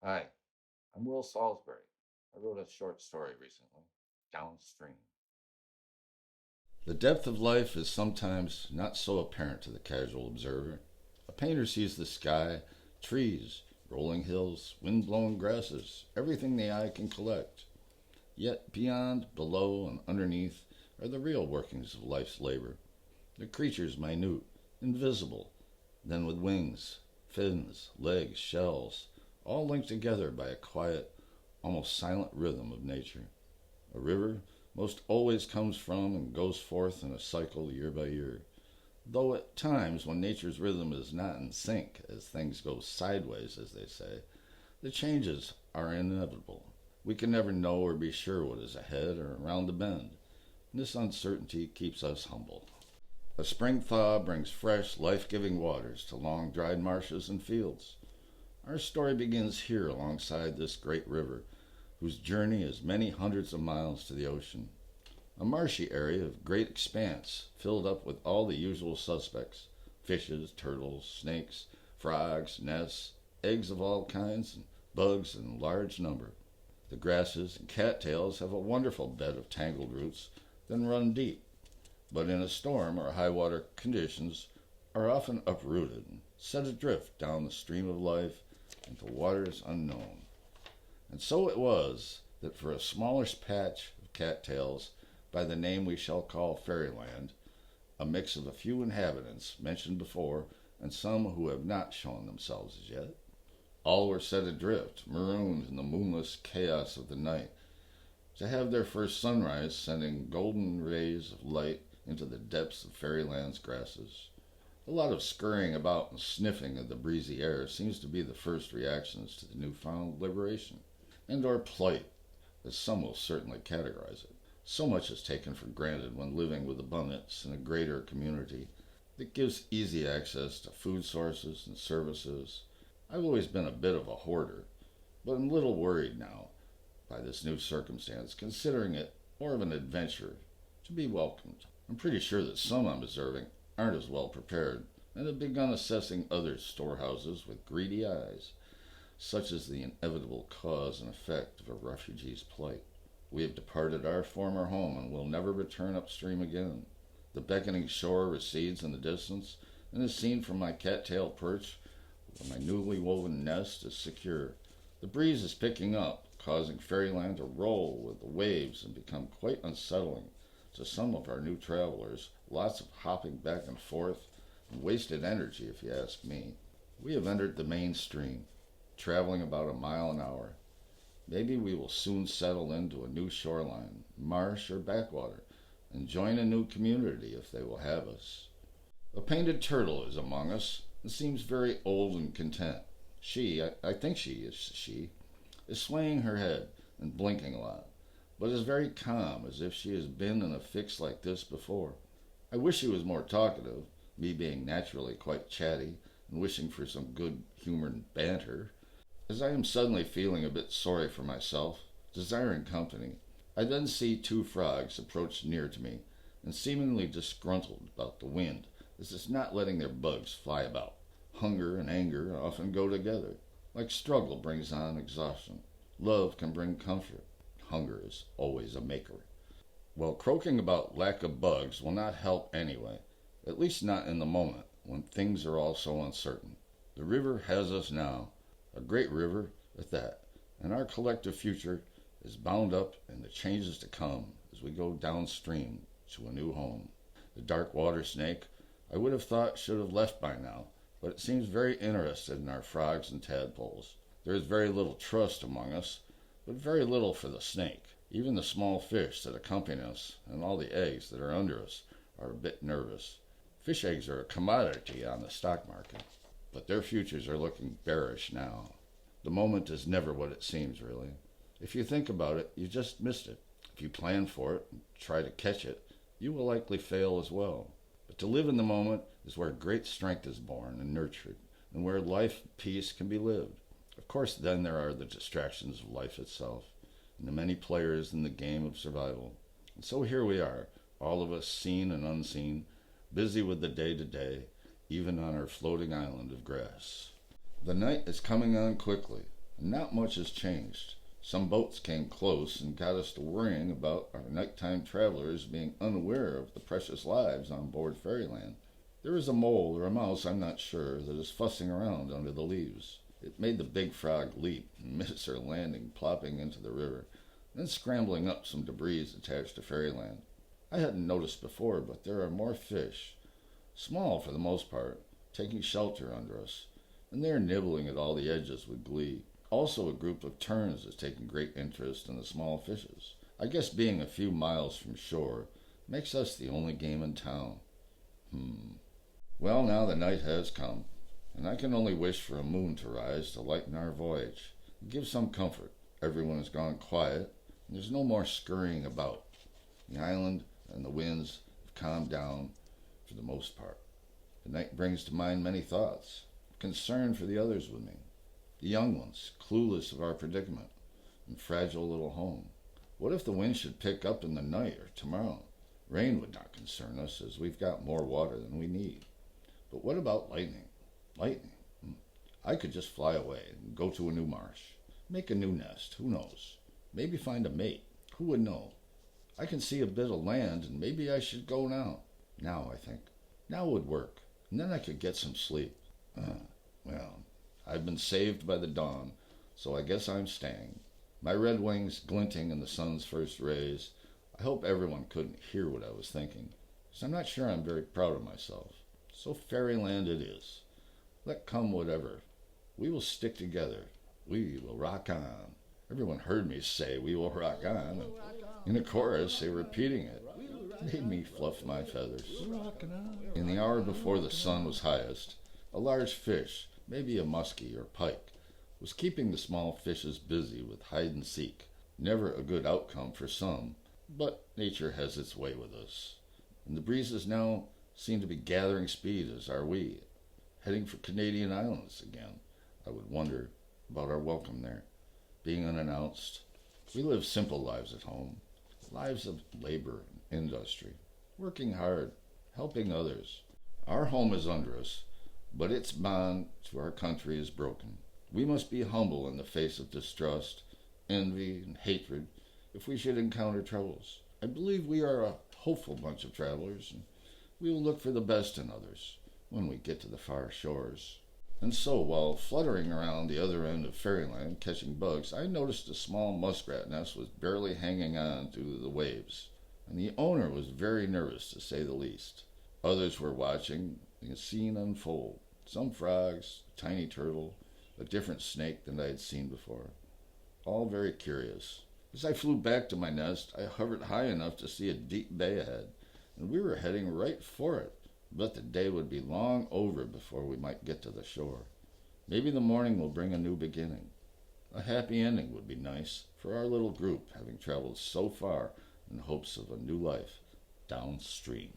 Hi, I'm Will Salisbury. I wrote a short story recently, Downstream. The depth of life is sometimes not so apparent to the casual observer. A painter sees the sky, trees, rolling hills, wind-blown grasses, everything the eye can collect. Yet beyond, below, and underneath are the real workings of life's labor. The creatures minute, invisible, then with wings, fins, legs, shells, all linked together by a quiet, almost silent rhythm of nature. A river most always comes from and goes forth in a cycle year by year. Though at times when nature's rhythm is not in sync, as things go sideways, as they say, the changes are inevitable. We can never know or be sure what is ahead or around the bend. And this uncertainty keeps us humble. A spring thaw brings fresh, life giving waters to long dried marshes and fields. Our story begins here alongside this great river, whose journey is many hundreds of miles to the ocean. A marshy area of great expanse, filled up with all the usual suspects: fishes, turtles, snakes, frogs, nests, eggs of all kinds, and bugs in large number. The grasses and cattails have a wonderful bed of tangled roots, then run deep, but in a storm or high water conditions are often uprooted and set adrift down the stream of life into waters unknown. And so it was that for a smallish patch of cattails, by the name we shall call Fairyland, a mix of a few inhabitants mentioned before and some who have not shown themselves as yet, all were set adrift, marooned in the moonless chaos of the night, to have their first sunrise sending golden rays of light into the depths of Fairyland's grasses. A lot of scurrying about and sniffing of the breezy air seems to be the first reactions to the newfound liberation, and or plight, as some will certainly categorize it. So much is taken for granted when living with abundance in a greater community that gives easy access to food sources and services. I've always been a bit of a hoarder, but I'm little worried now by this new circumstance, considering it more of an adventure to be welcomed. I'm pretty sure that some I'm observing aren't as well prepared and have begun assessing others' storehouses with greedy eyes. Such is the inevitable cause and effect of a refugee's plight. We have departed our former home and will never return upstream again. The beckoning shore recedes in the distance and is seen from my cattail perch where my newly woven nest is secure. The breeze is picking up, causing Fairyland to roll with the waves and become quite unsettling to some of our new travelers. Lots of hopping back and forth and wasted energy, if you ask me. We have entered the main stream, traveling about a mile an hour. Maybe we will soon settle into a new shoreline, marsh, or backwater, and join a new community if they will have us. A painted turtle is among us and seems very old and content. I think she, is swaying her head and blinking a lot, but is very calm as if she has been in a fix like this before. I wish she was more talkative, me being naturally quite chatty and wishing for some good humored banter. As I am suddenly feeling a bit sorry for myself, desiring company, I then see two frogs approach near to me and seemingly disgruntled about the wind as it's not letting their bugs fly about. Hunger and anger often go together. Like struggle brings on exhaustion, love can bring comfort. Hunger is always a maker. Well, croaking about lack of bugs will not help anyway, at least not in the moment when things are all so uncertain. The river has us now, a great river at that, and our collective future is bound up in the changes to come as we go downstream to a new home. The dark water snake I would have thought should have left by now, but it seems very interested in our frogs and tadpoles. There is very little trust among us, but very little for the snake. Even the small fish that accompany us and all the eggs that are under us are a bit nervous. Fish eggs are a commodity on the stock market, but their futures are looking bearish now. The moment is never what it seems, really. If you think about it, you just missed it. If you plan for it and try to catch it, you will likely fail as well. But to live in the moment is where great strength is born and nurtured, and where life peace can be lived. Of course, then there are the distractions of life itself, and the many players in the game of survival. And so here we are, all of us seen and unseen, busy with the day to day, even on our floating island of grass. The night is coming on quickly, Not much has changed. Some boats came close and got us to worrying about our nighttime travelers being unaware of the precious lives on board Fairyland. There is a mole or a mouse, I'm not sure, that is fussing around under the leaves. It made the big frog leap and miss her landing, plopping into the river, then scrambling up some debris attached to Fairyland. I hadn't noticed before, but there are more fish, small for the most part, taking shelter under us, and they are nibbling at all the edges with glee. Also, a group of terns is taking great interest in the small fishes. I guess being a few miles from shore makes us the only game in town. Well, now the night has come, and I can only wish for a moon to rise to lighten our voyage and give some comfort. Everyone has gone quiet, and there's no more scurrying about. The island and the winds have calmed down for the most part. The night brings to mind many thoughts, concern for the others with me, the young ones, clueless of our predicament and fragile little home. What if the wind should pick up in the night or tomorrow? Rain would not concern us, as we've got more water than we need. But what about lightning? Lightning? I could just fly away and go to a new marsh, make a new nest, who knows? Maybe find a mate, who would know? I can see a bit of land, and maybe I should go now. Now, I think. Now would work, and then I could get some sleep. Well, I've been saved by the dawn, so I guess I'm staying. My red wings glinting in the sun's first rays. I hope everyone couldn't hear what I was thinking, because I'm not sure I'm very proud of myself. So Fairyland it is. Let come whatever. We will stick together. We will rock on. Everyone heard me say we will rock on. In the chorus, they were repeating it. It made me fluff my feathers. In the hour before the sun was highest, a large fish, maybe a muskie or pike, was keeping the small fishes busy with hide and seek. Never a good outcome for some, but nature has its way with us. And the breezes now seem to be gathering speed, as are we, heading for Canadian Islands again. I would wonder about our welcome there. Being unannounced, we live simple lives at home, lives of labor and industry, working hard, helping others. Our home is under us, but its bond to our country is broken. We must be humble in the face of distrust, envy, and hatred if we should encounter troubles. I believe we are a hopeful bunch of travelers, and we will look for the best in others when we get to the far shores. And so, while fluttering around the other end of Fairyland catching bugs, I noticed a small muskrat nest was barely hanging on to the waves, and the owner was very nervous, to say the least. Others were watching the scene unfold. Some frogs, a tiny turtle, a different snake than I had seen before. All very curious. As I flew back to my nest, I hovered high enough to see a deep bay ahead, and we were heading right for it. But the day would be long over before we might get to the shore. Maybe the morning will bring a new beginning. A happy ending would be nice for our little group, having traveled so far in hopes of a new life downstream.